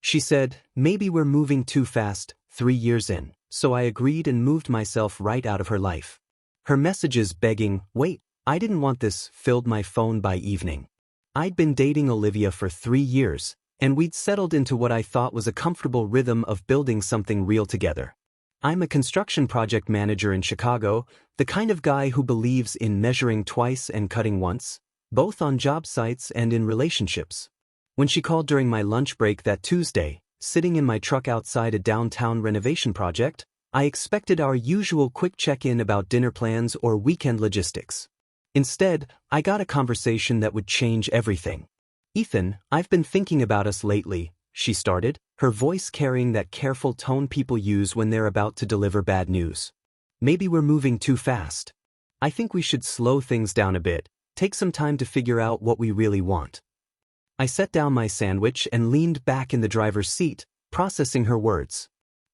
She said, maybe we're moving too fast, 3 years in, so I agreed and moved myself right out of her life. Her messages begging, wait, I didn't want this, filled my phone by evening. I'd been dating Olivia for 3 years, and we'd settled into what I thought was a comfortable rhythm of building something real together. I'm a construction project manager in Chicago, the kind of guy who believes in measuring twice and cutting once, both on job sites and in relationships. When she called during my lunch break that Tuesday, sitting in my truck outside a downtown renovation project, I expected our usual quick check-in about dinner plans or weekend logistics. Instead, I got a conversation that would change everything. Ethan, I've been thinking about us lately, she started, her voice carrying that careful tone people use when they're about to deliver bad news. Maybe we're moving too fast. I think we should slow things down a bit, take some time to figure out what we really want. I set down my sandwich and leaned back in the driver's seat, processing her words.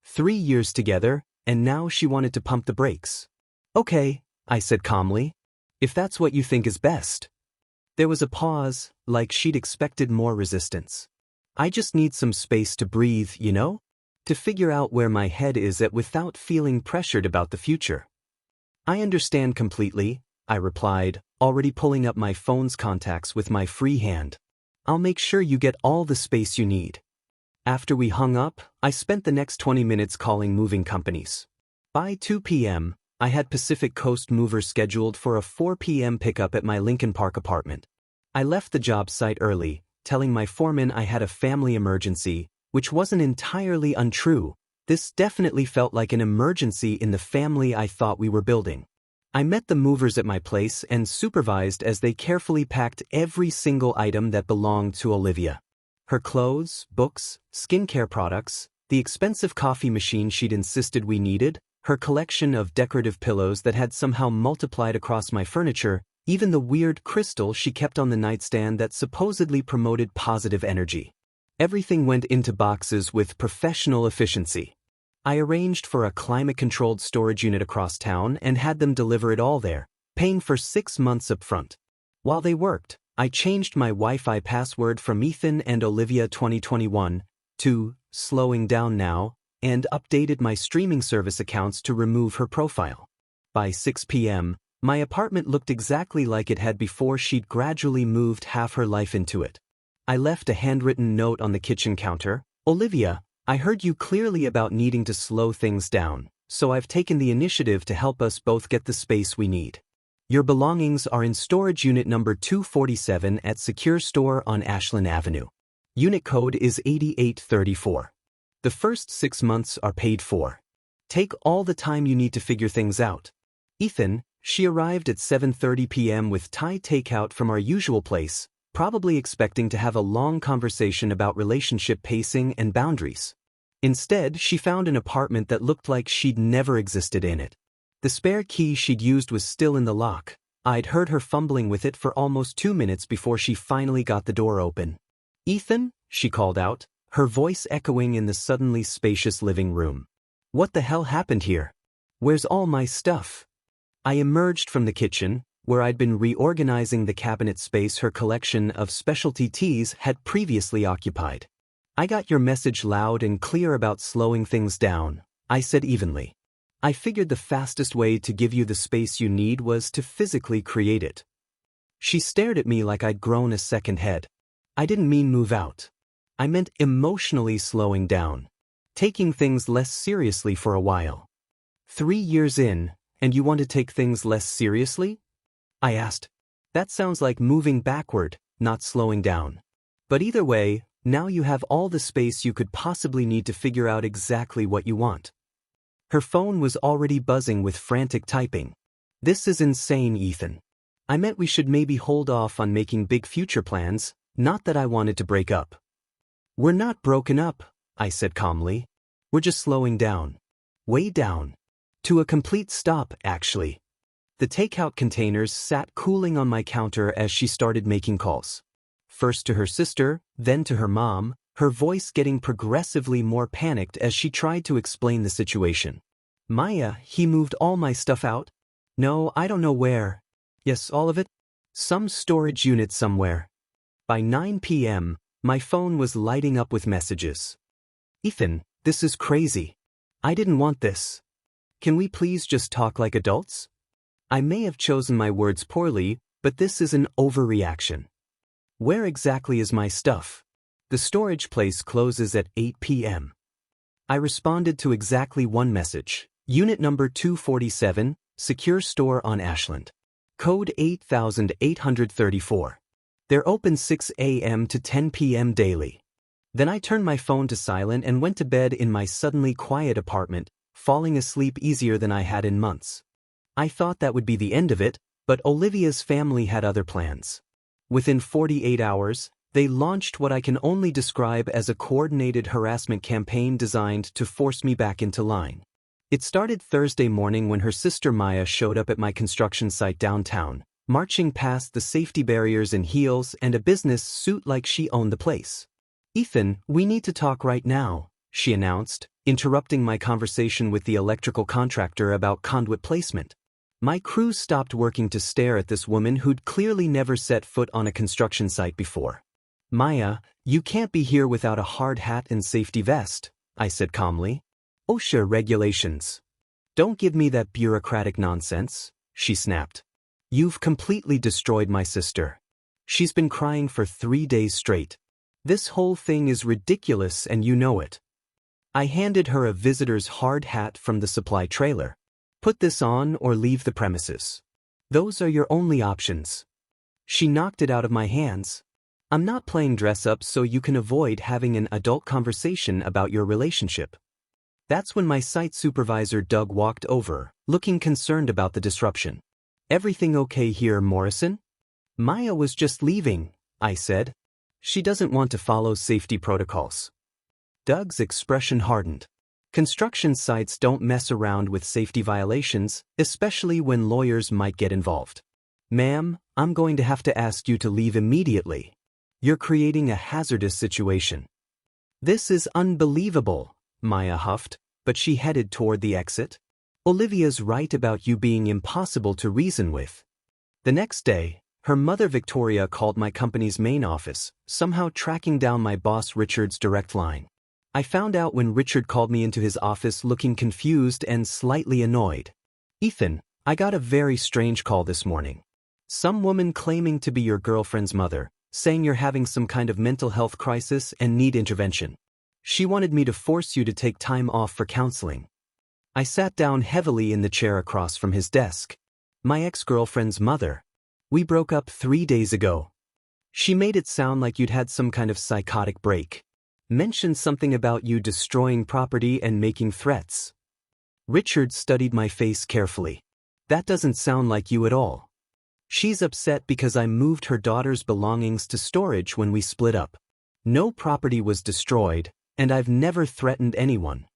3 years together, and now she wanted to pump the brakes. Okay, I said calmly. If that's what you think is best. There was a pause, like she'd expected more resistance. I just need some space to breathe, you know? To figure out where my head is at without feeling pressured about the future. I understand completely, I replied, already pulling up my phone's contacts with my free hand. I'll make sure you get all the space you need. After we hung up, I spent the next 20 minutes calling moving companies. By 2 p.m., I had Pacific Coast Movers scheduled for a 4 p.m. pickup at my Lincoln Park apartment. I left the job site early, telling my foreman I had a family emergency, which wasn't entirely untrue. This definitely felt like an emergency in the family I thought we were building. I met the movers at my place and supervised as they carefully packed every single item that belonged to Olivia. Her clothes, books, skincare products, the expensive coffee machine she'd insisted we needed, her collection of decorative pillows that had somehow multiplied across my furniture, even the weird crystal she kept on the nightstand that supposedly promoted positive energy. Everything went into boxes with professional efficiency. I arranged for a climate-controlled storage unit across town and had them deliver it all there, paying for 6 months up front. While they worked, I changed my Wi-Fi password from Ethan and Olivia 2021 to Slowing Down Now, and updated my streaming service accounts to remove her profile. By 6 p.m., my apartment looked exactly like it had before she'd gradually moved half her life into it. I left a handwritten note on the kitchen counter. Olivia, I heard you clearly about needing to slow things down, so I've taken the initiative to help us both get the space we need. Your belongings are in storage unit number 247 at Secure Store on Ashland Avenue. Unit code is 8834. The first 6 months are paid for. Take all the time you need to figure things out. Ethan, she arrived at 7:30 p.m. with Thai takeout from our usual place, probably expecting to have a long conversation about relationship pacing and boundaries. Instead, she found an apartment that looked like she'd never existed in it. The spare key she'd used was still in the lock. I'd heard her fumbling with it for almost 2 minutes before she finally got the door open. Ethan, she called out, her voice echoing in the suddenly spacious living room. What the hell happened here? Where's all my stuff? I emerged from the kitchen, where I'd been reorganizing the cabinet space her collection of specialty teas had previously occupied. I got your message loud and clear about slowing things down, I said evenly. I figured the fastest way to give you the space you need was to physically create it. She stared at me like I'd grown a second head. I didn't mean move out. I meant emotionally slowing down, taking things less seriously for a while. 3 years in, and you want to take things less seriously? I asked. That sounds like moving backward, not slowing down. But either way, now you have all the space you could possibly need to figure out exactly what you want. Her phone was already buzzing with frantic typing. This is insane, Ethan. I meant we should maybe hold off on making big future plans, not that I wanted to break up. We're not broken up, I said calmly. We're just slowing down. Way down. To a complete stop, actually. The takeout containers sat cooling on my counter as she started making calls. First to her sister, then to her mom, her voice getting progressively more panicked as she tried to explain the situation. Maya, he moved all my stuff out? No, I don't know where. Yes, all of it? Some storage unit somewhere. By 9 p.m., My phone was lighting up with messages. Ethan, this is crazy. I didn't want this. Can we please just talk like adults? I may have chosen my words poorly, but this is an overreaction. Where exactly is my stuff? The storage place closes at 8 p.m. I responded to exactly one message. Unit number 247, secure store on Ashland. Code 8834. They're open 6 a.m. to 10 p.m. daily. Then I turned my phone to silent and went to bed in my suddenly quiet apartment, falling asleep easier than I had in months. I thought that would be the end of it, but Olivia's family had other plans. Within 48 hours, they launched what I can only describe as a coordinated harassment campaign designed to force me back into line. It started Thursday morning when her sister Maya showed up at my construction site downtown, marching past the safety barriers in heels and a business suit like she owned the place. Ethan, we need to talk right now, she announced, interrupting my conversation with the electrical contractor about conduit placement. My crew stopped working to stare at this woman who'd clearly never set foot on a construction site before. Maya, you can't be here without a hard hat and safety vest, I said calmly. OSHA regulations. Don't give me that bureaucratic nonsense, she snapped. You've completely destroyed my sister. She's been crying for 3 days straight. This whole thing is ridiculous and you know it. I handed her a visitor's hard hat from the supply trailer. Put this on or leave the premises. Those are your only options. She knocked it out of my hands. I'm not playing dress up so you can avoid having an adult conversation about your relationship. That's when my site supervisor Doug walked over, looking concerned about the disruption. Everything okay here, Morrison? Maya was just leaving, I said. She doesn't want to follow safety protocols. Doug's expression hardened. Construction sites don't mess around with safety violations, especially when lawyers might get involved. Ma'am, I'm going to have to ask you to leave immediately. You're creating a hazardous situation. This is unbelievable, Maya huffed, but she headed toward the exit. Olivia's right about you being impossible to reason with. The next day, her mother Victoria called my company's main office, somehow tracking down my boss Richard's direct line. I found out when Richard called me into his office looking confused and slightly annoyed. Ethan, I got a very strange call this morning. Some woman claiming to be your girlfriend's mother, saying you're having some kind of mental health crisis and need intervention. She wanted me to force you to take time off for counseling. I sat down heavily in the chair across from his desk. My ex-girlfriend's mother. We broke up 3 days ago. She made it sound like you'd had some kind of psychotic break. Mentioned something about you destroying property and making threats. Richard studied my face carefully. That doesn't sound like you at all. She's upset because I moved her daughter's belongings to storage when we split up. No property was destroyed, and I've never threatened anyone.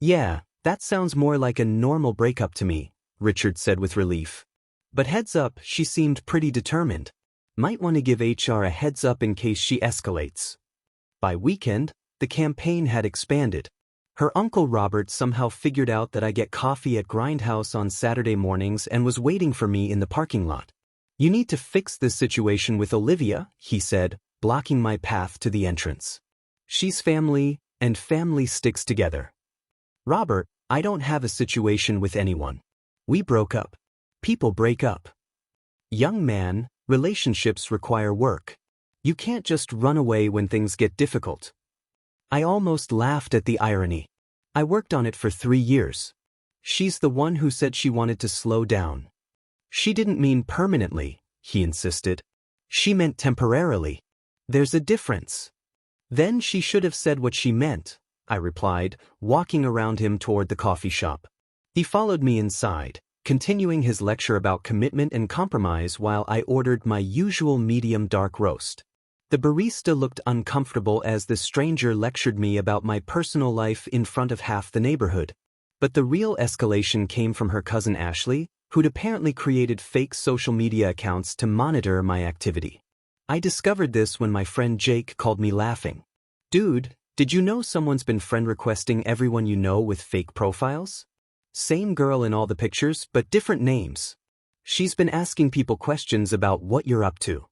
Yeah, that sounds more like a normal breakup to me, Richard said with relief. But heads up, she seemed pretty determined. Might want to give HR a heads up in case she escalates. By weekend, the campaign had expanded. Her uncle Robert somehow figured out that I get coffee at Grindhouse on Saturday mornings and was waiting for me in the parking lot. You need to fix this situation with Olivia, he said, blocking my path to the entrance. She's family, and family sticks together. Robert, I don't have a situation with anyone. We broke up. People break up. Young man, relationships require work. You can't just run away when things get difficult. I almost laughed at the irony. I worked on it for 3 years. She's the one who said she wanted to slow down. She didn't mean permanently, he insisted. She meant temporarily. There's a difference. Then she should have said what she meant, I replied, walking around him toward the coffee shop. He followed me inside, continuing his lecture about commitment and compromise while I ordered my usual medium dark roast. The barista looked uncomfortable as the stranger lectured me about my personal life in front of half the neighborhood. But the real escalation came from her cousin Ashley, who'd apparently created fake social media accounts to monitor my activity. I discovered this when my friend Jake called me laughing. Dude, did you know someone's been friend requesting everyone you know with fake profiles? Same girl in all the pictures, but different names. She's been asking people questions about what you're up to.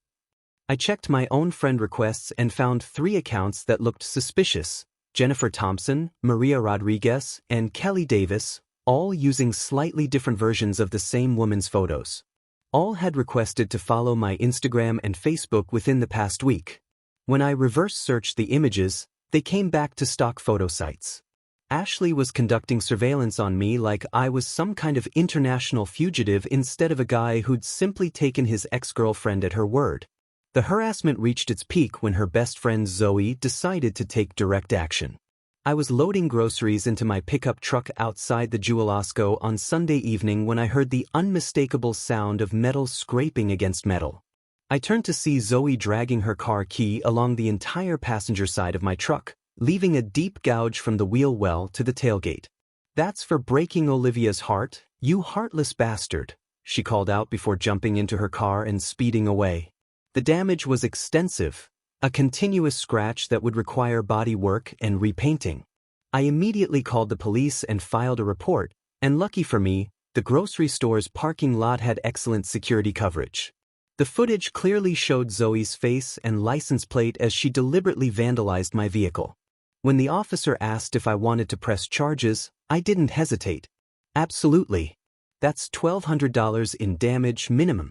I checked my own friend requests and found 3 accounts that looked suspicious: Jennifer Thompson, Maria Rodriguez, and Kelly Davis, all using slightly different versions of the same woman's photos. All had requested to follow my Instagram and Facebook within the past week. When I reverse searched the images, they came back to stock photo sites. Ashley was conducting surveillance on me like I was some kind of international fugitive instead of a guy who'd simply taken his ex-girlfriend at her word. The harassment reached its peak when her best friend Zoe decided to take direct action. I was loading groceries into my pickup truck outside the Jewel-Osco on Sunday evening when I heard the unmistakable sound of metal scraping against metal. I turned to see Zoe dragging her car key along the entire passenger side of my truck, leaving a deep gouge from the wheel well to the tailgate. "That's for breaking Olivia's heart, you heartless bastard," she called out before jumping into her car and speeding away. The damage was extensive, a continuous scratch that would require body work and repainting. I immediately called the police and filed a report, and lucky for me, the grocery store's parking lot had excellent security coverage. The footage clearly showed Zoe's face and license plate as she deliberately vandalized my vehicle. When the officer asked if I wanted to press charges, I didn't hesitate. Absolutely. That's $1,200 in damage minimum.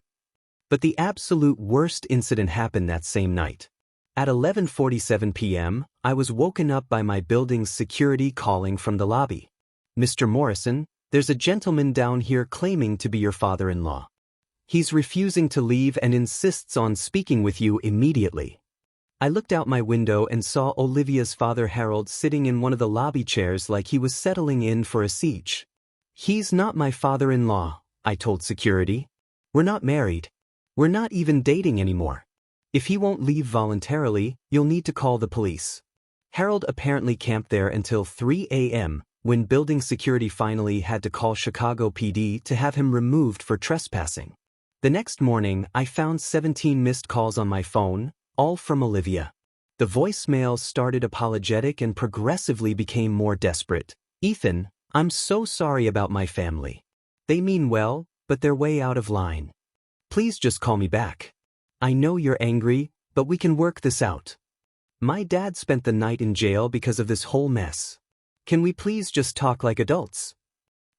But the absolute worst incident happened that same night. At 11:47 p.m., I was woken up by my building's security calling from the lobby. "Mr. Morrison, there's a gentleman down here claiming to be your father-in-law. He's refusing to leave and insists on speaking with you immediately." I looked out my window and saw Olivia's father Harold sitting in one of the lobby chairs like he was settling in for a siege. "He's not my father-in-law," I told security. "We're not married. We're not even dating anymore. If he won't leave voluntarily, you'll need to call the police." Harold apparently camped there until 3 a.m., when building security finally had to call Chicago PD to have him removed for trespassing. The next morning, I found 17 missed calls on my phone, all from Olivia. The voicemails started apologetic and progressively became more desperate. "Ethan, I'm so sorry about my family. They mean well, but they're way out of line. Please just call me back. I know you're angry, but we can work this out. My dad spent the night in jail because of this whole mess. Can we please just talk like adults?"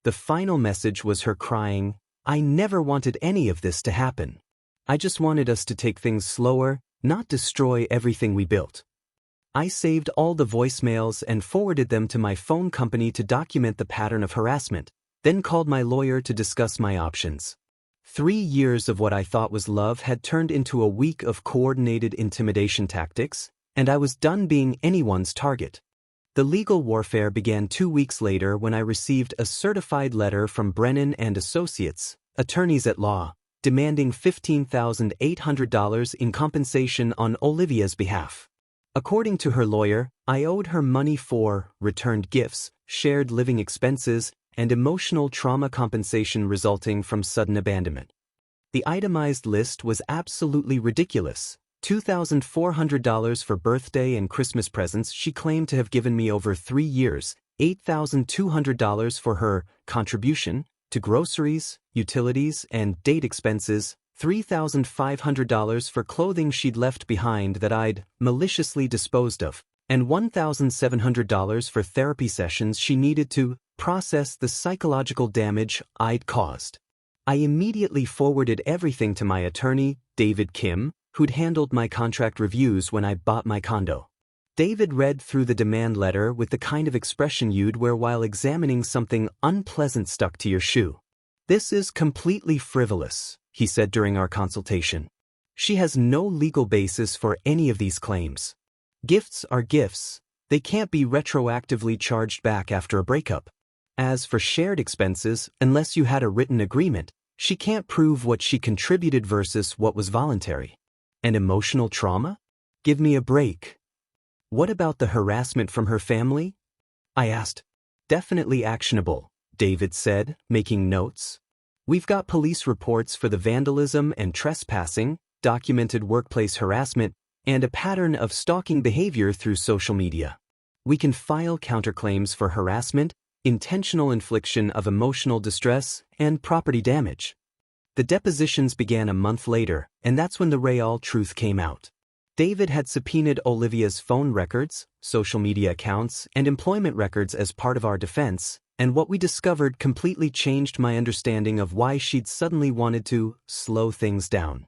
The final message was her crying, "I never wanted any of this to happen. I just wanted us to take things slower, not destroy everything we built." I saved all the voicemails and forwarded them to my phone company to document the pattern of harassment, then called my lawyer to discuss my options. 3 years of what I thought was love had turned into a week of coordinated intimidation tactics, and I was done being anyone's target. The legal warfare began 2 weeks later when I received a certified letter from Brennan and Associates, attorneys at law, demanding $15,800 in compensation on Olivia's behalf. According to her lawyer, I owed her money for returned gifts, shared living expenses, and emotional trauma compensation resulting from sudden abandonment. The itemized list was absolutely ridiculous. $2,400 for birthday and Christmas presents she claimed to have given me over 3 years, $8,200 for her contribution to groceries, utilities, and date expenses, $3,500 for clothing she'd left behind that I'd maliciously disposed of, and $1,700 for therapy sessions she needed to process the psychological damage I'd caused. I immediately forwarded everything to my attorney, David Kim, who'd handled my contract reviews when I bought my condo. David read through the demand letter with the kind of expression you'd wear while examining something unpleasant stuck to your shoe. "This is completely frivolous," he said during our consultation. "She has no legal basis for any of these claims. Gifts are gifts. They can't be retroactively charged back after a breakup. As for shared expenses, unless you had a written agreement, she can't prove what she contributed versus what was voluntary. And emotional trauma? Give me a break. What about the harassment from her family?" I asked. "Definitely actionable," David said, making notes. "We've got police reports for the vandalism and trespassing, documented workplace harassment, and a pattern of stalking behavior through social media. We can file counterclaims for harassment, intentional infliction of emotional distress, and property damage." The depositions began a month later, and that's when the real truth came out. David had subpoenaed Olivia's phone records, social media accounts, and employment records as part of our defense, and what we discovered completely changed my understanding of why she'd suddenly wanted to slow things down.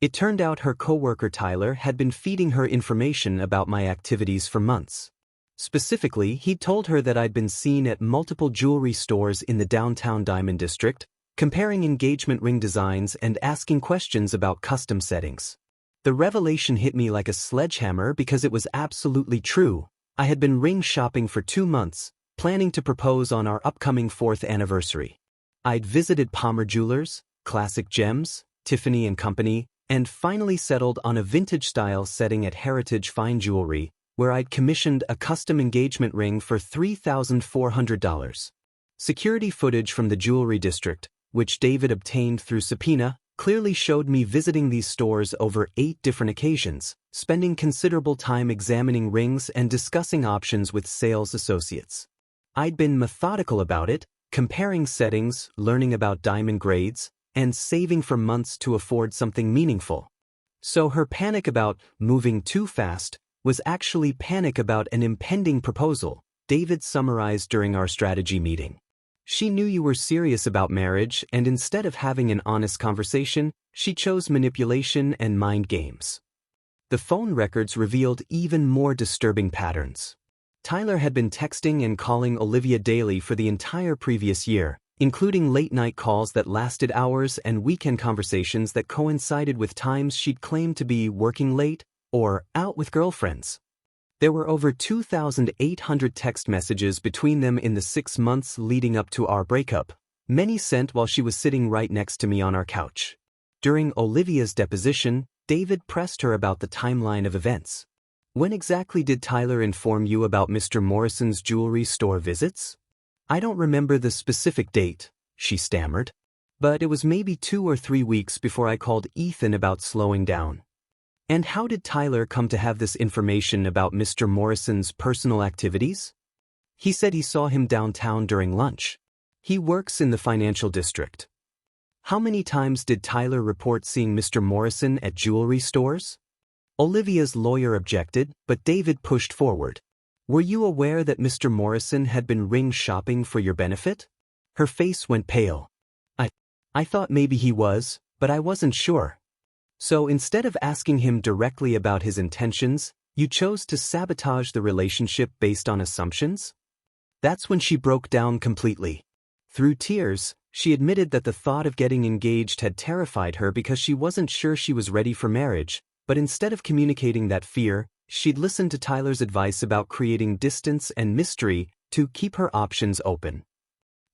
It turned out her coworker Tyler had been feeding her information about my activities for months. Specifically, he'd told her that I'd been seen at multiple jewelry stores in the downtown Diamond District, comparing engagement ring designs and asking questions about custom settings. The revelation hit me like a sledgehammer because it was absolutely true. I had been ring shopping for 2 months, planning to propose on our upcoming 4th anniversary. I'd visited Palmer Jewelers, Classic Gems, Tiffany & Company, and finally settled on a vintage-style setting at Heritage Fine Jewelry, where I'd commissioned a custom engagement ring for $3,400. Security footage from the jewelry district, which David obtained through subpoena, clearly showed me visiting these stores over 8 different occasions, spending considerable time examining rings and discussing options with sales associates. I'd been methodical about it, comparing settings, learning about diamond grades, and saving for months to afford something meaningful. So her panic about moving too fast was actually panic about an impending proposal, David summarized during our strategy meeting. She knew you were serious about marriage, and instead of having an honest conversation, she chose manipulation and mind games. The phone records revealed even more disturbing patterns. Tyler had been texting and calling Olivia daily for the entire previous year, including late-night calls that lasted hours and weekend conversations that coincided with times she'd claimed to be working late or out with girlfriends. There were over 2,800 text messages between them in the 6 months leading up to our breakup, many sent while she was sitting right next to me on our couch. During Olivia's deposition, David pressed her about the timeline of events. When exactly did Tyler inform you about Mr. Morrison's jewelry store visits? I don't remember the specific date, she stammered, but it was maybe 2 or 3 weeks before I called Ethan about slowing down. And how did Tyler come to have this information about Mr. Morrison's personal activities? He said he saw him downtown during lunch. He works in the financial district. How many times did Tyler report seeing Mr. Morrison at jewelry stores? Olivia's lawyer objected, but David pushed forward. Were you aware that Mr. Morrison had been ring shopping for your benefit? Her face went pale. I thought maybe he was, but I wasn't sure. So instead of asking him directly about his intentions, you chose to sabotage the relationship based on assumptions? That's when she broke down completely. Through tears, she admitted that the thought of getting engaged had terrified her because she wasn't sure she was ready for marriage, but instead of communicating that fear, she'd listened to Tyler's advice about creating distance and mystery to keep her options open.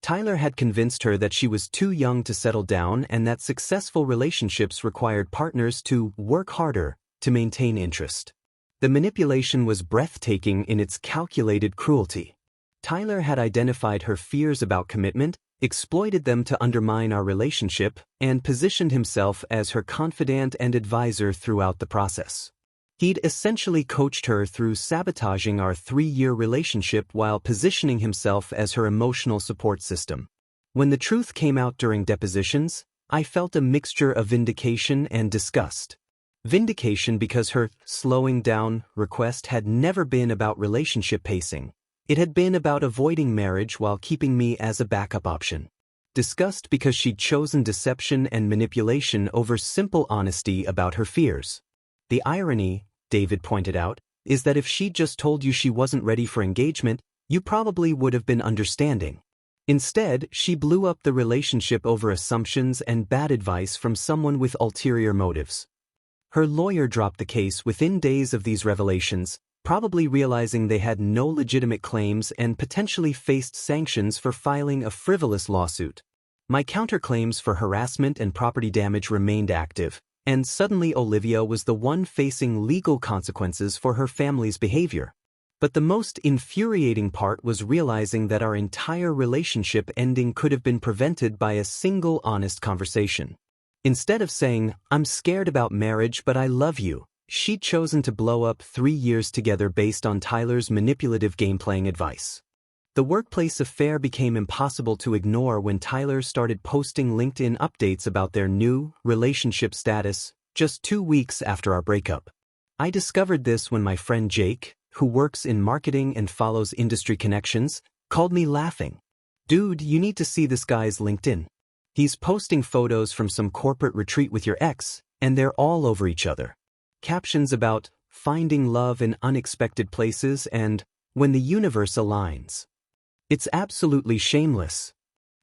Tyler had convinced her that she was too young to settle down and that successful relationships required partners to work harder to maintain interest. The manipulation was breathtaking in its calculated cruelty. Tyler had identified her fears about commitment, exploited them to undermine our relationship, and positioned himself as her confidant and advisor throughout the process. He'd essentially coached her through sabotaging our 3-year relationship while positioning himself as her emotional support system. When the truth came out during depositions, I felt a mixture of vindication and disgust. Vindication because her slowing down request had never been about relationship pacing. It had been about avoiding marriage while keeping me as a backup option. Disgust because she'd chosen deception and manipulation over simple honesty about her fears. The irony, David pointed out, is that if she'd just told you she wasn't ready for engagement, you probably would have been understanding. Instead, she blew up the relationship over assumptions and bad advice from someone with ulterior motives. Her lawyer dropped the case within days of these revelations, probably realizing they had no legitimate claims and potentially faced sanctions for filing a frivolous lawsuit. My counterclaims for harassment and property damage remained active, and suddenly Olivia was the one facing legal consequences for her family's behavior. But the most infuriating part was realizing that our entire relationship ending could have been prevented by a single honest conversation. Instead of saying, "I'm scared about marriage but I love you," she'd chosen to blow up 3 years together based on Tyler's manipulative game-playing advice. The workplace affair became impossible to ignore when Tyler started posting LinkedIn updates about their new relationship status just 2 weeks after our breakup. I discovered this when my friend Jake, who works in marketing and follows industry connections, called me laughing. "Dude, you need to see this guy's LinkedIn. He's posting photos from some corporate retreat with your ex, and they're all over each other. Captions about finding love in unexpected places and when the universe aligns. It's absolutely shameless."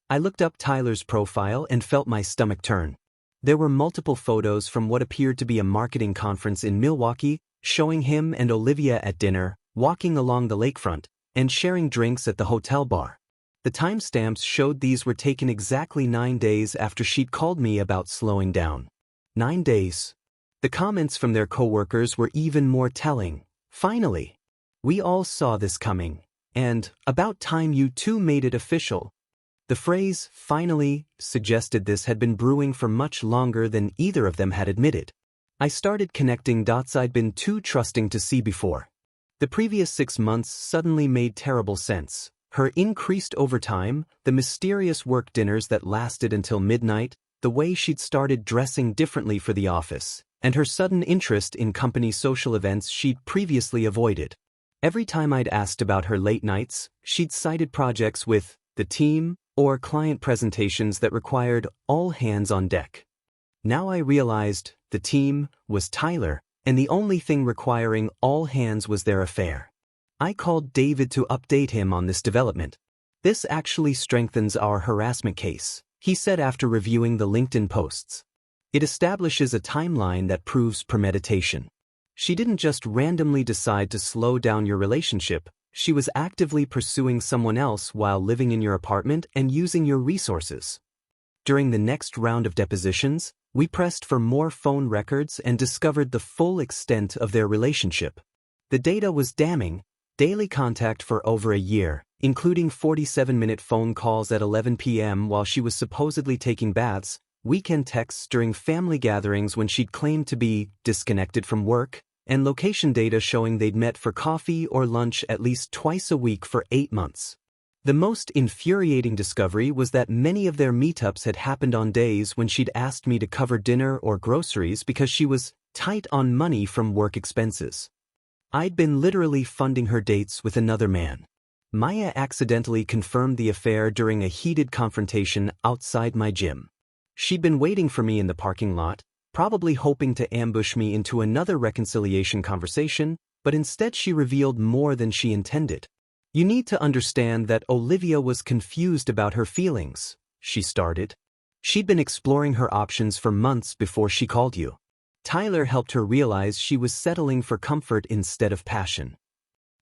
I looked up Tyler's profile and felt my stomach turn. There were multiple photos from what appeared to be a marketing conference in Milwaukee, showing him and Olivia at dinner, walking along the lakefront, and sharing drinks at the hotel bar. The timestamps showed these were taken exactly 9 days after she'd called me about slowing down. 9 days. The comments from their coworkers were even more telling. "Finally. We all saw this coming. And, about time you two made it official." The phrase, "finally," suggested this had been brewing for much longer than either of them had admitted. I started connecting dots I'd been too trusting to see before. The previous 6 months suddenly made terrible sense. Her increased overtime, the mysterious work dinners that lasted until midnight, the way she'd started dressing differently for the office, and her sudden interest in company social events she'd previously avoided. Every time I'd asked about her late nights, she'd cited projects with the team or client presentations that required all hands on deck. Now I realized the team was Tyler, and the only thing requiring all hands was their affair. I called David to update him on this development. "This actually strengthens our harassment case," he said after reviewing the LinkedIn posts. "It establishes a timeline that proves premeditation. She didn't just randomly decide to slow down your relationship, she was actively pursuing someone else while living in your apartment and using your resources." During the next round of depositions, we pressed for more phone records and discovered the full extent of their relationship. The data was damning: daily contact for over a year, including 47-minute phone calls at 11 p.m. while she was supposedly taking baths, weekend texts during family gatherings when she'd claimed to be disconnected from work, and location data showing they'd met for coffee or lunch at least twice a week for 8 months. The most infuriating discovery was that many of their meetups had happened on days when she'd asked me to cover dinner or groceries because she was tight on money from work expenses. I'd been literally funding her dates with another man. Maya accidentally confirmed the affair during a heated confrontation outside my gym. She'd been waiting for me in the parking lot, probably hoping to ambush me into another reconciliation conversation, but instead she revealed more than she intended. "You need to understand that Olivia was confused about her feelings," she started. "She'd been exploring her options for months before she called you. Tyler helped her realize she was settling for comfort instead of passion."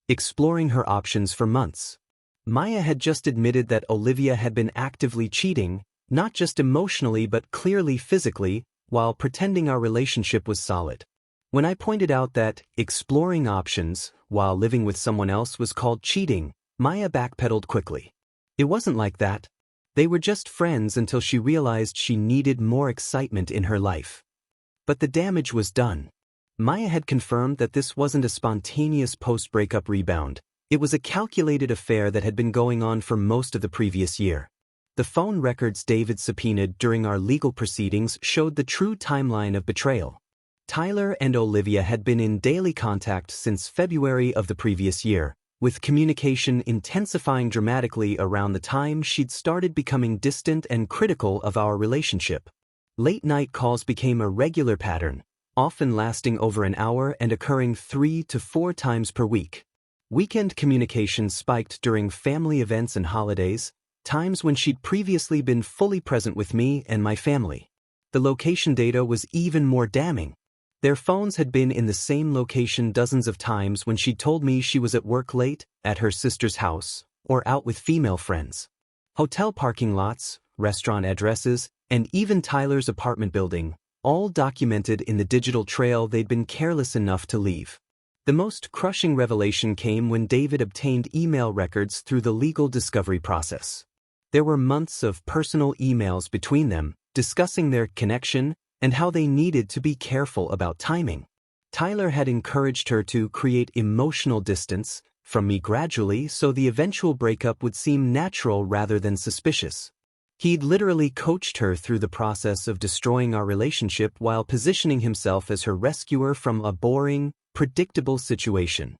Exploring her options for months. Maya had just admitted that Olivia had been actively cheating, not just emotionally but clearly physically, while pretending our relationship was solid. When I pointed out that exploring options while living with someone else was called cheating, Maya backpedaled quickly. It wasn't like that. They were just friends until she realized she needed more excitement in her life. But the damage was done. Maya had confirmed that this wasn't a spontaneous post-breakup rebound. It was a calculated affair that had been going on for most of the previous year. The phone records David subpoenaed during our legal proceedings showed the true timeline of betrayal. Tyler and Olivia had been in daily contact since February of the previous year, with communication intensifying dramatically around the time she'd started becoming distant and critical of our relationship. Late-night calls became a regular pattern, often lasting over an hour and occurring 3 to 4 times per week. Weekend communication spiked during family events and holidays, times when she'd previously been fully present with me and my family. The location data was even more damning. Their phones had been in the same location dozens of times when she'd told me she was at work late, at her sister's house, or out with female friends. Hotel parking lots, restaurant addresses, and even Tyler's apartment building, all documented in the digital trail they'd been careless enough to leave. The most crushing revelation came when David obtained email records through the legal discovery process. There were months of personal emails between them, discussing their connection and how they needed to be careful about timing. Tyler had encouraged her to create emotional distance, from me gradually so the eventual breakup would seem natural rather than suspicious. He'd literally coached her through the process of destroying our relationship while positioning himself as her rescuer from a boring, predictable situation.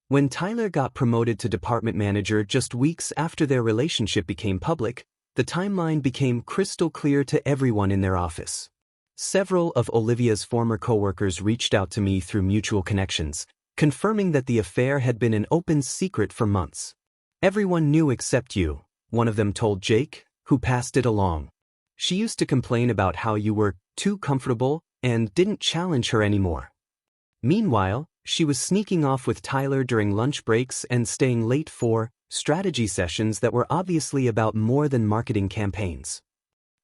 When Tyler got promoted to department manager just weeks after their relationship became public, the timeline became crystal clear to everyone in their office. Several of Olivia's former coworkers reached out to me through mutual connections, confirming that the affair had been an open secret for months. "Everyone knew except you," one of them told Jake, who passed it along. "She used to complain about how you were too comfortable and didn't challenge her anymore." Meanwhile, she was sneaking off with Tyler during lunch breaks and staying late for strategy sessions that were obviously about more than marketing campaigns.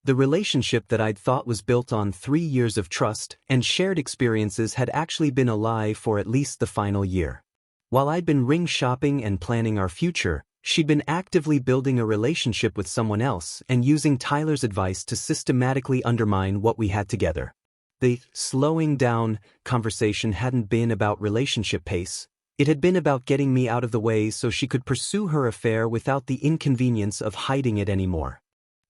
The relationship that I'd thought was built on 3 years of trust and shared experiences had actually been a lie for at least the final year. While I'd been ring shopping and planning our future, she'd been actively building a relationship with someone else and using Tyler's advice to systematically undermine what we had together. The slowing down conversation hadn't been about relationship pace. It had been about getting me out of the way so she could pursue her affair without the inconvenience of hiding it anymore.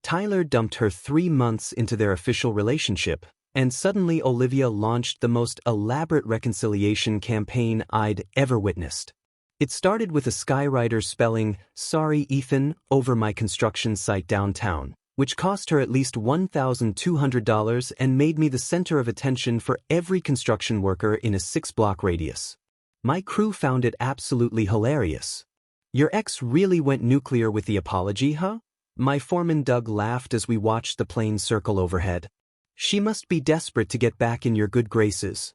Tyler dumped her 3 months into their official relationship, and suddenly Olivia launched the most elaborate reconciliation campaign I'd ever witnessed. It started with a skywriter spelling, "Sorry, Ethan," over my construction site downtown, which cost her at least $1,200 and made me the center of attention for every construction worker in a 6-block radius. My crew found it absolutely hilarious. "Your ex really went nuclear with the apology, huh?" My foreman Doug laughed as we watched the plane circle overhead. "She must be desperate to get back in your good graces."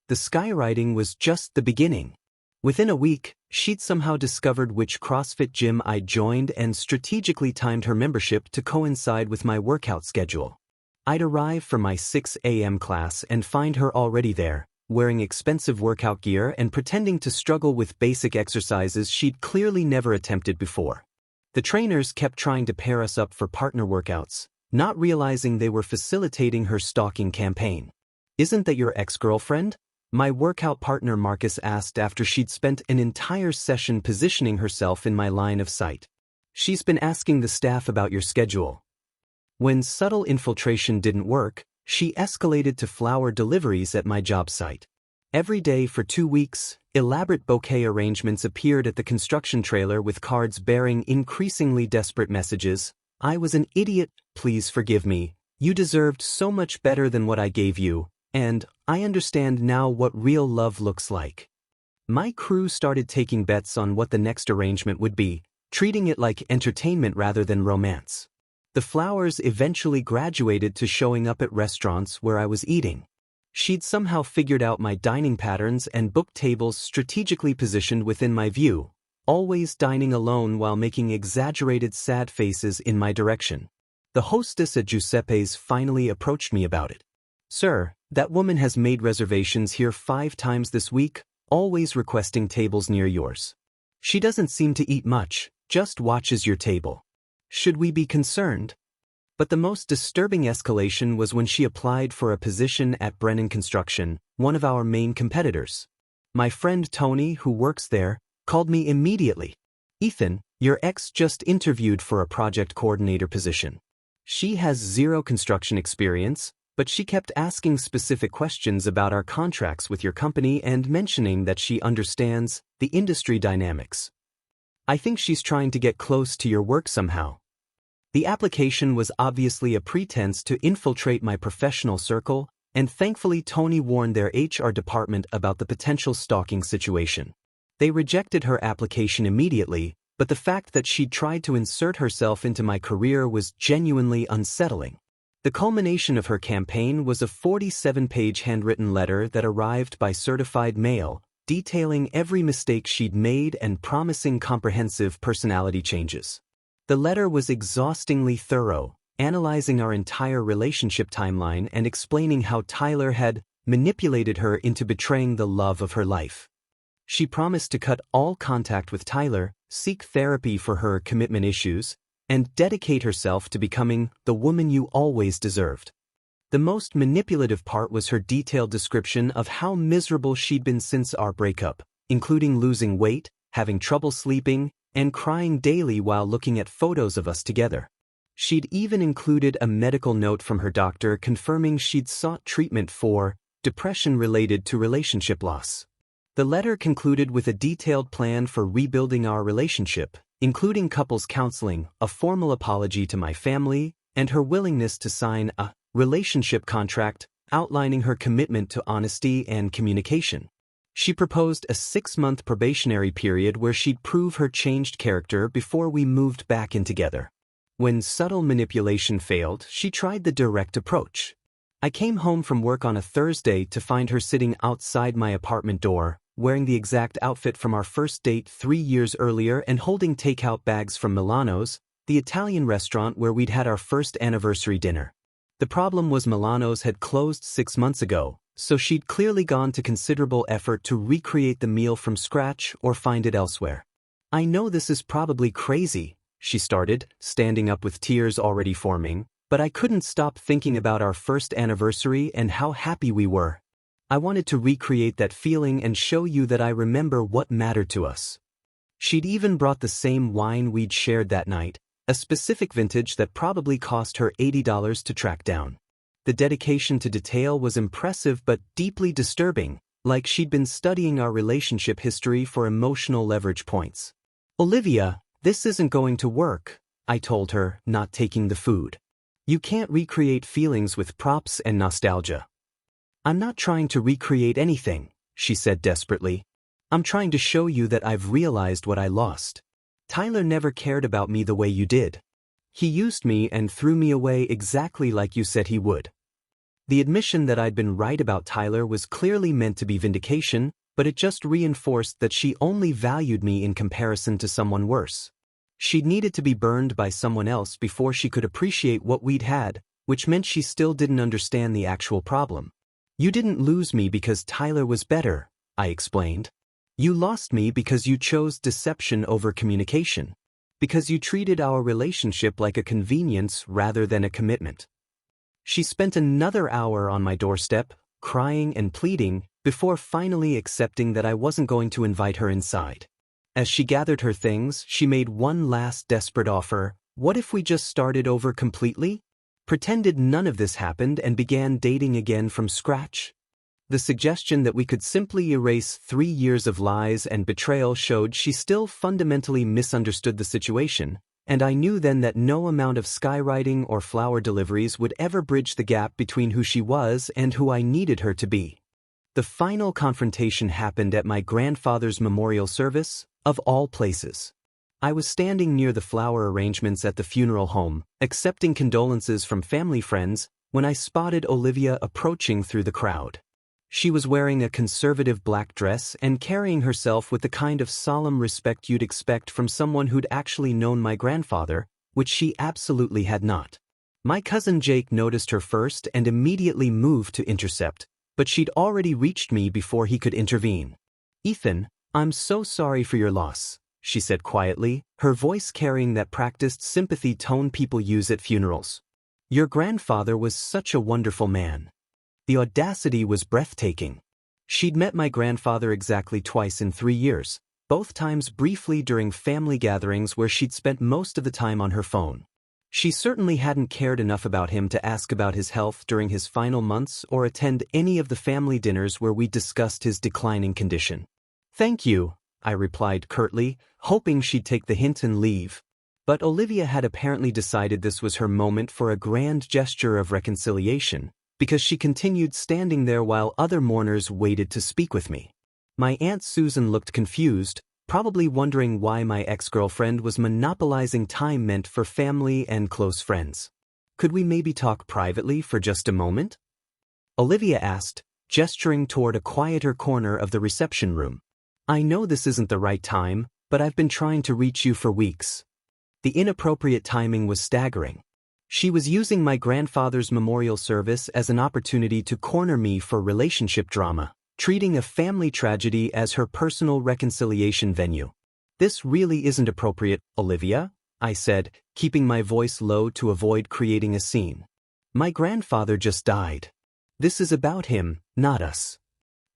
The skywriting was just the beginning. Within a week, she'd somehow discovered which CrossFit gym I'd joined and strategically timed her membership to coincide with my workout schedule. I'd arrive for my 6 a.m. class and find her already there, wearing expensive workout gear and pretending to struggle with basic exercises she'd clearly never attempted before. The trainers kept trying to pair us up for partner workouts, not realizing they were facilitating her stalking campaign. "Isn't that your ex-girlfriend?" my workout partner Marcus asked after she'd spent an entire session positioning herself in my line of sight. "She's been asking the staff about your schedule." When subtle infiltration didn't work, she escalated to flower deliveries at my job site. Every day for 2 weeks, elaborate bouquet arrangements appeared at the construction trailer with cards bearing increasingly desperate messages. "I was an idiot, please forgive me, you deserved so much better than what I gave you, and I understand now what real love looks like." My crew started taking bets on what the next arrangement would be, treating it like entertainment rather than romance. The flowers eventually graduated to showing up at restaurants where I was eating. She'd somehow figured out my dining patterns and booked tables strategically positioned within my view, always dining alone while making exaggerated sad faces in my direction. The hostess at Giuseppe's finally approached me about it. "Sir, that woman has made reservations here 5 times this week, always requesting tables near yours. She doesn't seem to eat much, just watches your table. Should we be concerned?" But the most disturbing escalation was when she applied for a position at Brennan Construction, one of our main competitors. My friend Tony, who works there, called me immediately. "Ethan, your ex just interviewed for a project coordinator position. She has 0 construction experience, but she kept asking specific questions about our contracts with your company and mentioning that she understands the industry dynamics. I think she's trying to get close to your work somehow." The application was obviously a pretense to infiltrate my professional circle, and thankfully Tony warned their HR department about the potential stalking situation. They rejected her application immediately, but the fact that she'd tried to insert herself into my career was genuinely unsettling. The culmination of her campaign was a 47-page handwritten letter that arrived by certified mail, detailing every mistake she'd made and promising comprehensive personality changes. The letter was exhaustingly thorough, analyzing our entire relationship timeline and explaining how Tyler had manipulated her into betraying the love of her life. She promised to cut all contact with Tyler, seek therapy for her commitment issues, and dedicate herself to becoming the woman you always deserved. The most manipulative part was her detailed description of how miserable she'd been since our breakup, including losing weight, having trouble sleeping, and crying daily while looking at photos of us together. She'd even included a medical note from her doctor confirming she'd sought treatment for depression related to relationship loss. The letter concluded with a detailed plan for rebuilding our relationship, including couples counseling, a formal apology to my family, and her willingness to sign a relationship contract outlining her commitment to honesty and communication. She proposed a 6-month probationary period where she'd prove her changed character before we moved back in together. When subtle manipulation failed, she tried the direct approach. I came home from work on a Thursday to find her sitting outside my apartment door, wearing the exact outfit from our first date 3 years earlier and holding takeout bags from Milano's, the Italian restaurant where we'd had our first anniversary dinner. The problem was Milano's had closed 6 months ago, so she'd clearly gone to considerable effort to recreate the meal from scratch or find it elsewhere. "I know this is probably crazy," she started, standing up with tears already forming, "but I couldn't stop thinking about our first anniversary and how happy we were. I wanted to recreate that feeling and show you that I remember what mattered to us." She'd even brought the same wine we'd shared that night, a specific vintage that probably cost her $80 to track down. The dedication to detail was impressive but deeply disturbing, like she'd been studying our relationship history for emotional leverage points. "Olivia, this isn't going to work," I told her, not taking the food. "You can't recreate feelings with props and nostalgia." "I'm not trying to recreate anything," she said desperately. "I'm trying to show you that I've realized what I lost. Tyler never cared about me the way you did. He used me and threw me away exactly like you said he would." The admission that I'd been right about Tyler was clearly meant to be vindication, but it just reinforced that she only valued me in comparison to someone worse. She'd needed to be burned by someone else before she could appreciate what we'd had, which meant she still didn't understand the actual problem. "You didn't lose me because Tyler was better," I explained. "You lost me because you chose deception over communication. Because you treated our relationship like a convenience rather than a commitment." She spent another hour on my doorstep, crying and pleading, before finally accepting that I wasn't going to invite her inside. As she gathered her things, she made one last desperate offer: "What if we just started over completely? Pretended none of this happened and began dating again from scratch?" The suggestion that we could simply erase 3 years of lies and betrayal showed she still fundamentally misunderstood the situation, and I knew then that no amount of skywriting or flower deliveries would ever bridge the gap between who she was and who I needed her to be. The final confrontation happened at my grandfather's memorial service, of all places. I was standing near the flower arrangements at the funeral home, accepting condolences from family friends, when I spotted Olivia approaching through the crowd. She was wearing a conservative black dress and carrying herself with the kind of solemn respect you'd expect from someone who'd actually known my grandfather, which she absolutely had not. My cousin Jake noticed her first and immediately moved to intercept, but she'd already reached me before he could intervene. "Ethan, I'm so sorry for your loss," she said quietly, her voice carrying that practiced sympathy tone people use at funerals. "Your grandfather was such a wonderful man." The audacity was breathtaking. She'd met my grandfather exactly twice in 3 years, both times briefly during family gatherings where she'd spent most of the time on her phone. She certainly hadn't cared enough about him to ask about his health during his final months or attend any of the family dinners where we discussed his declining condition. "Thank you," I replied curtly, hoping she'd take the hint and leave. But Olivia had apparently decided this was her moment for a grand gesture of reconciliation, because she continued standing there while other mourners waited to speak with me. My Aunt Susan looked confused, probably wondering why my ex-girlfriend was monopolizing time meant for family and close friends. "Could we maybe talk privately for just a moment?" Olivia asked, gesturing toward a quieter corner of the reception room. "I know this isn't the right time, but I've been trying to reach you for weeks." The inappropriate timing was staggering. She was using my grandfather's memorial service as an opportunity to corner me for relationship drama, treating a family tragedy as her personal reconciliation venue. "This really isn't appropriate, Olivia," I said, keeping my voice low to avoid creating a scene. "My grandfather just died. This is about him, not us."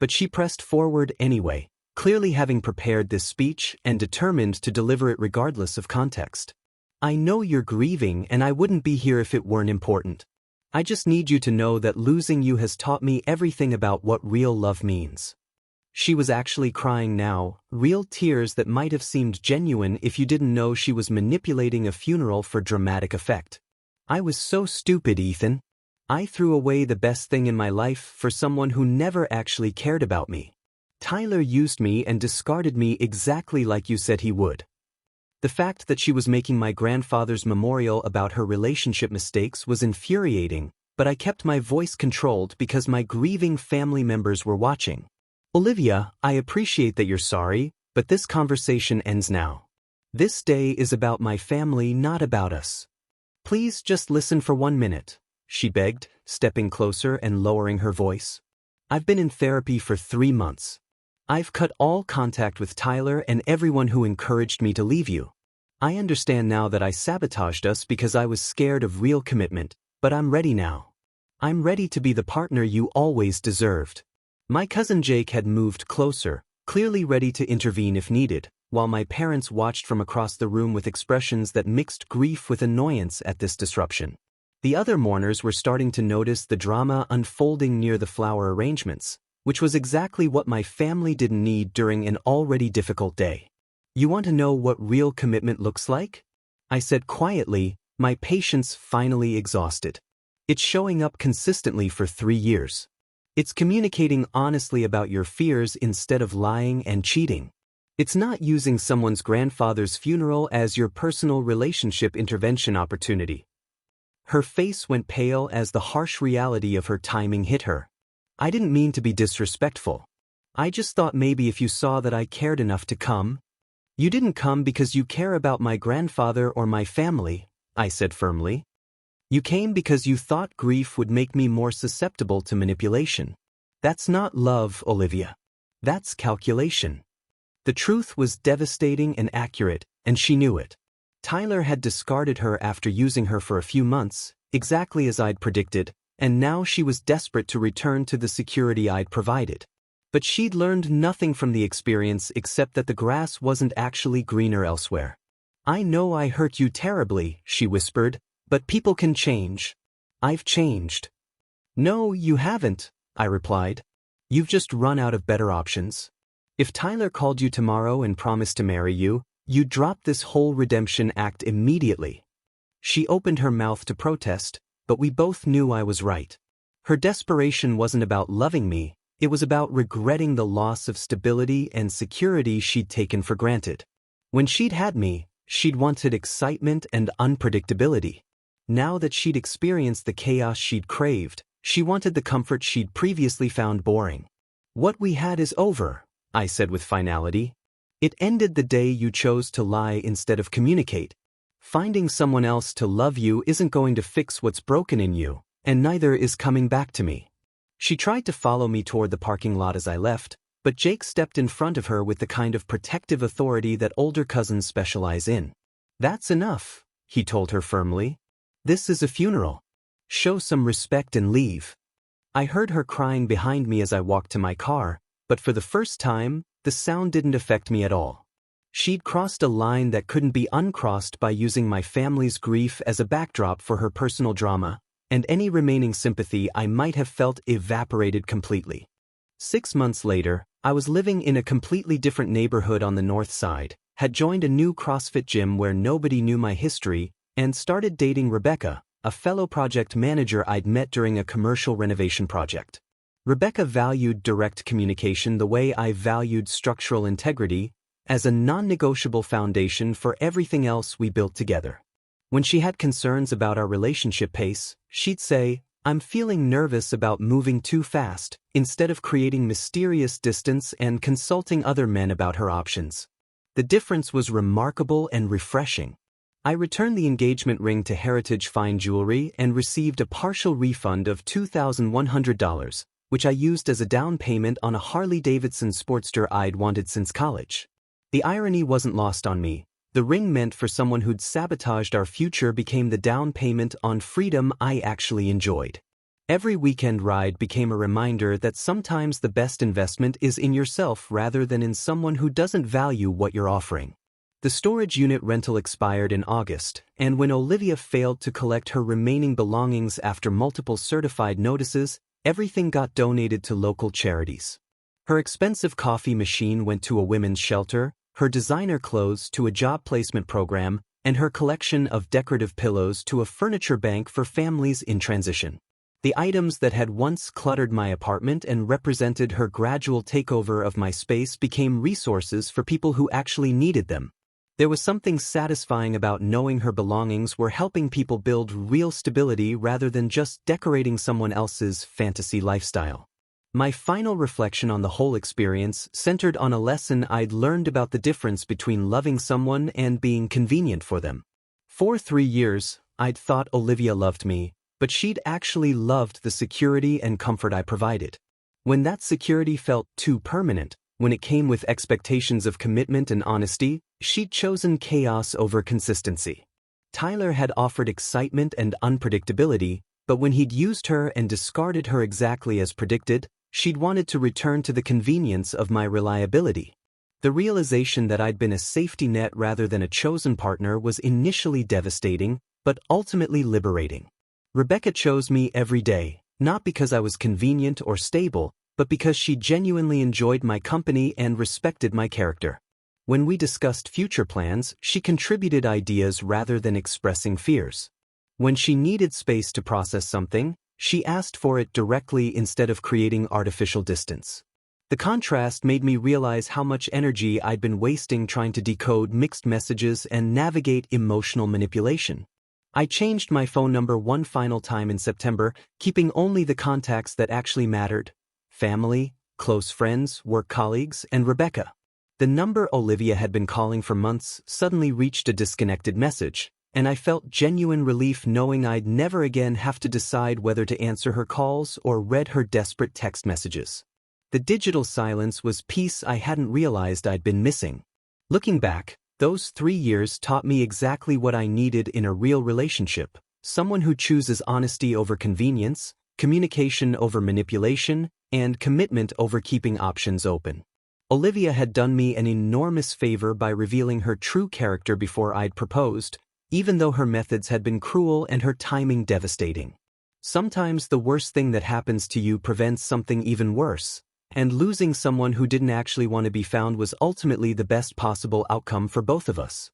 But she pressed forward anyway, clearly having prepared this speech and determined to deliver it regardless of context. I know you're grieving and I wouldn't be here if it weren't important. I just need you to know that losing you has taught me everything about what real love means. She was actually crying now, real tears that might have seemed genuine if you didn't know she was manipulating a funeral for dramatic effect. I was so stupid, Ethan. I threw away the best thing in my life for someone who never actually cared about me. Tyler used me and discarded me exactly like you said he would. The fact that she was making my grandfather's memorial about her relationship mistakes was infuriating, but I kept my voice controlled because my grieving family members were watching. Olivia, I appreciate that you're sorry, but this conversation ends now. This day is about my family, not about us. Please just listen for 1 minute, she begged, stepping closer and lowering her voice. I've been in therapy for 3 months. I've cut all contact with Tyler and everyone who encouraged me to leave you. I understand now that I sabotaged us because I was scared of real commitment, but I'm ready now. I'm ready to be the partner you always deserved. My cousin Jake had moved closer, clearly ready to intervene if needed, while my parents watched from across the room with expressions that mixed grief with annoyance at this disruption. The other mourners were starting to notice the drama unfolding near the flower arrangements, which was exactly what my family didn't need during an already difficult day. You want to know what real commitment looks like? I said quietly, my patience finally exhausted. It's showing up consistently for 3 years. It's communicating honestly about your fears instead of lying and cheating. It's not using someone's grandfather's funeral as your personal relationship intervention opportunity. Her face went pale as the harsh reality of her timing hit her. I didn't mean to be disrespectful. I just thought maybe if you saw that I cared enough to come. You didn't come because you care about my grandfather or my family, I said firmly. You came because you thought grief would make me more susceptible to manipulation. That's not love, Olivia. That's calculation. The truth was devastating and accurate, and she knew it. Tyler had discarded her after using her for a few months, exactly as I'd predicted, and now she was desperate to return to the security I'd provided. But she'd learned nothing from the experience except that the grass wasn't actually greener elsewhere. I know I hurt you terribly, she whispered, but people can change. I've changed. No, you haven't, I replied. You've just run out of better options. If Tyler called you tomorrow and promised to marry you, you'd drop this whole redemption act immediately. She opened her mouth to protest, but we both knew I was right. Her desperation wasn't about loving me, it was about regretting the loss of stability and security she'd taken for granted. When she'd had me, she'd wanted excitement and unpredictability. Now that she'd experienced the chaos she'd craved, she wanted the comfort she'd previously found boring. What we had is over, I said with finality. It ended the day you chose to lie instead of communicate. Finding someone else to love you isn't going to fix what's broken in you, and neither is coming back to me. She tried to follow me toward the parking lot as I left, but Jake stepped in front of her with the kind of protective authority that older cousins specialize in. That's enough, he told her firmly. This is a funeral. Show some respect and leave. I heard her crying behind me as I walked to my car, but for the first time, the sound didn't affect me at all. She'd crossed a line that couldn't be uncrossed by using my family's grief as a backdrop for her personal drama, and any remaining sympathy I might have felt evaporated completely. 6 months later, I was living in a completely different neighborhood on the north side, had joined a new CrossFit gym where nobody knew my history, and started dating Rebecca, a fellow project manager I'd met during a commercial renovation project. Rebecca valued direct communication the way I valued structural integrity, as a non-negotiable foundation for everything else we built together. When she had concerns about our relationship pace, she'd say, "I'm feeling nervous about moving too fast," instead of creating mysterious distance and consulting other men about her options. The difference was remarkable and refreshing. I returned the engagement ring to Heritage Fine Jewelry and received a partial refund of $2,100, which I used as a down payment on a Harley-Davidson Sportster I'd wanted since college. The irony wasn't lost on me. The ring meant for someone who'd sabotaged our future became the down payment on freedom I actually enjoyed. Every weekend ride became a reminder that sometimes the best investment is in yourself rather than in someone who doesn't value what you're offering. The storage unit rental expired in August, and when Olivia failed to collect her remaining belongings after multiple certified notices, everything got donated to local charities. Her expensive coffee machine went to a women's shelter, her designer clothes to a job placement program, and her collection of decorative pillows to a furniture bank for families in transition. The items that had once cluttered my apartment and represented her gradual takeover of my space became resources for people who actually needed them. There was something satisfying about knowing her belongings were helping people build real stability rather than just decorating someone else's fantasy lifestyle. My final reflection on the whole experience centered on a lesson I'd learned about the difference between loving someone and being convenient for them. For 3 years, I'd thought Olivia loved me, but she'd actually loved the security and comfort I provided. When that security felt too permanent, when it came with expectations of commitment and honesty, she'd chosen chaos over consistency. Tyler had offered excitement and unpredictability, but when he'd used her and discarded her exactly as predicted, she'd wanted to return to the convenience of my reliability. The realization that I'd been a safety net rather than a chosen partner was initially devastating, but ultimately liberating. Rebecca chose me every day, not because I was convenient or stable, but because she genuinely enjoyed my company and respected my character. When we discussed future plans, she contributed ideas rather than expressing fears. When she needed space to process something, she asked for it directly instead of creating artificial distance. The contrast made me realize how much energy I'd been wasting trying to decode mixed messages and navigate emotional manipulation. I changed my phone number one final time in September, keeping only the contacts that actually mattered: family, close friends, work colleagues, and Rebecca. The number Olivia had been calling for months suddenly reached a disconnected message, and I felt genuine relief knowing I'd never again have to decide whether to answer her calls or read her desperate text messages. The digital silence was peace I hadn't realized I'd been missing. Looking back, those 3 years taught me exactly what I needed in a real relationship: someone who chooses honesty over convenience, communication over manipulation, and commitment over keeping options open. Olivia had done me an enormous favor by revealing her true character before I'd proposed, even though her methods had been cruel and her timing devastating. Sometimes the worst thing that happens to you prevents something even worse, and losing someone who didn't actually want to be found was ultimately the best possible outcome for both of us.